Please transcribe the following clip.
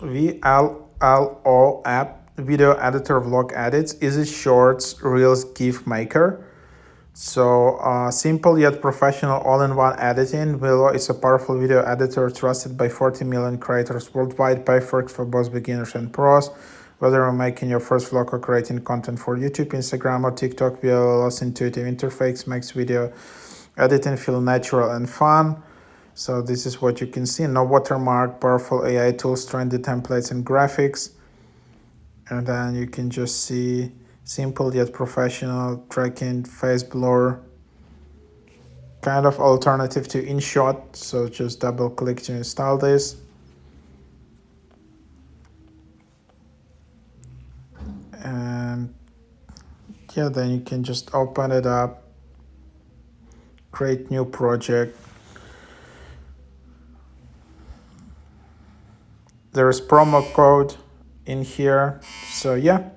VLLO app, video editor, vlog edits, easy shorts, reels, GIF maker. So simple yet professional all-in-one editing. VLLO is a powerful video editor trusted by 40 million creators worldwide, perfect for both beginners and pros. Whether you're making your first vlog or creating content for YouTube, Instagram, or TikTok, VLLO's intuitive interface makes video editing feel natural and fun. So this is what you can see. No watermark, powerful AI tools, trendy templates and graphics. And then you can just see simple yet professional tracking, face blur, kind of alternative to InShot. So just double click to install this. And yeah, then you can just open it up, create new project. There is promo code in here. So yeah.